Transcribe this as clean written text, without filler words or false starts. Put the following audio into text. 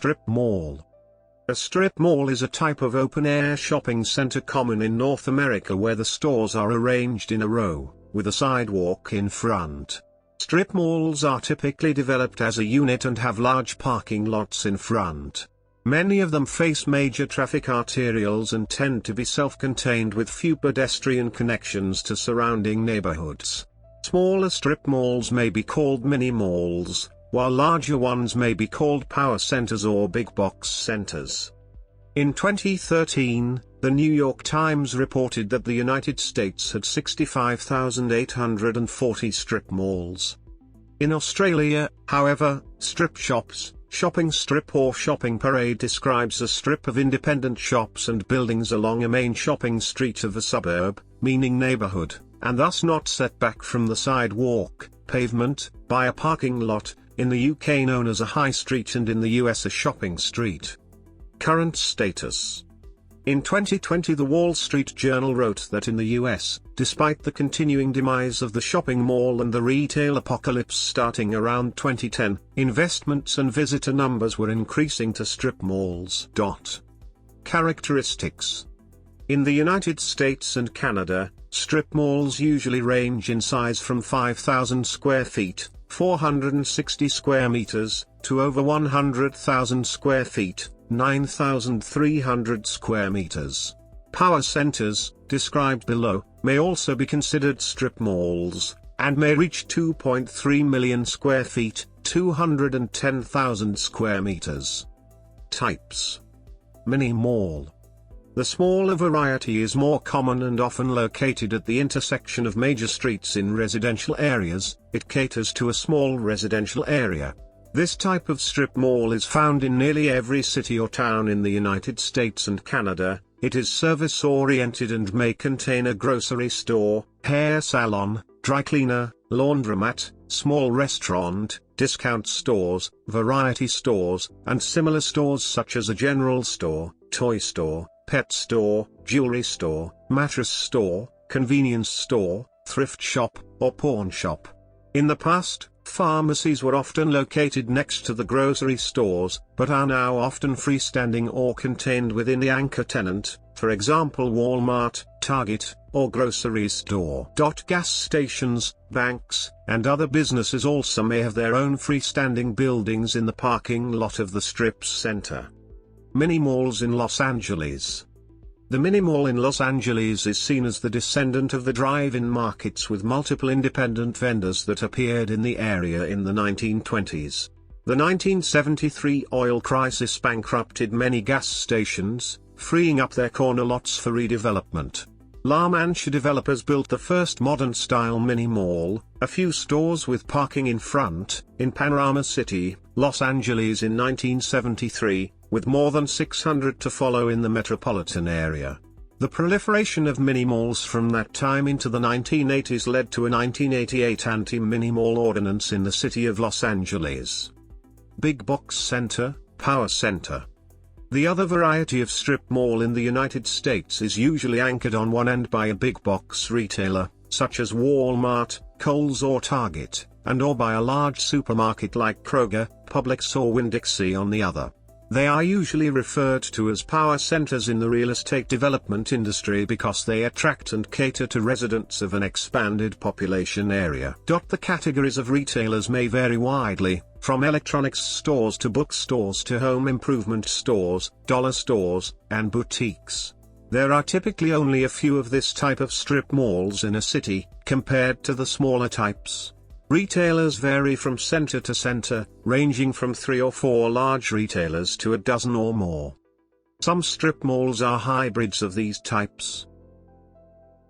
strip mall. A strip mall is a type of open-air shopping center common in North America where the stores are arranged in a row, with a sidewalk in front. Strip malls are typically developed as a unit and have large parking lots in front. Many of them face major traffic arterials and tend to be self-contained with few pedestrian connections to surrounding neighborhoods. Smaller strip malls may be called mini-malls, while larger ones may be called power centers or big box centers. In 2013, the New York Times reported that the United States had 65,840 strip malls. In Australia, however, strip shops, shopping strip or shopping parade describes a strip of independent shops and buildings along a main shopping street of a suburb, meaning neighborhood, and thus not set back from the sidewalk, pavement, by a parking lot, in the UK known as a high street and in the US a shopping street. Current status. In 2020 the Wall Street Journal wrote that in the US, despite the continuing demise of the shopping mall and the retail apocalypse starting around 2010, investments and visitor numbers were increasing to strip malls. Characteristics. In the United States and Canada, strip malls usually range in size from 5,000 square feet, 460 square meters, to over 100,000 square feet, 9,300 square meters. Power centers, described below, may also be considered strip malls, and may reach 2.3 million square feet, 210,000 square meters. Types. Mini-mall. The smaller variety is more common and often located at the intersection of major streets in residential areas. It caters to a small residential area. This type of strip mall is found in nearly every city or town in the United States and Canada. It is service-oriented and may contain a grocery store, hair salon, dry cleaner, laundromat, small restaurant, discount stores, variety stores, and similar stores such as a general store, toy store, pet store, jewelry store, mattress store, convenience store, thrift shop, or pawn shop. In the past, pharmacies were often located next to the grocery stores, but are now often freestanding or contained within the anchor tenant, for example Walmart, Target, or grocery store. Gas stations, banks, and other businesses also may have their own freestanding buildings in the parking lot of the strip center. Mini-malls in Los Angeles. The mini-mall in Los Angeles is seen as the descendant of the drive-in markets with multiple independent vendors that appeared in the area in the 1920s. The 1973 oil crisis bankrupted many gas stations, freeing up their corner lots for redevelopment. La Mancha developers built the first modern-style mini-mall, a few stores with parking in front, in Panorama City, Los Angeles in 1973, with more than 600 to follow in the metropolitan area. The proliferation of mini-malls from that time into the 1980s led to a 1988 anti-mini-mall ordinance in the city of Los Angeles. Big box center, power center. The other variety of strip mall in the United States is usually anchored on one end by a big box retailer, such as Walmart, Kohl's or Target, and or by a large supermarket like Kroger, Publix or Winn-Dixie on the other. They are usually referred to as power centers in the real estate development industry because they attract and cater to residents of an expanded population area. The categories of retailers may vary widely, from electronics stores to bookstores to home improvement stores, dollar stores, and boutiques. There are typically only a few of this type of strip malls in a city, compared to the smaller types. Retailers vary from center to center, ranging from 3 or 4 large retailers to a dozen or more. Some strip malls are hybrids of these types.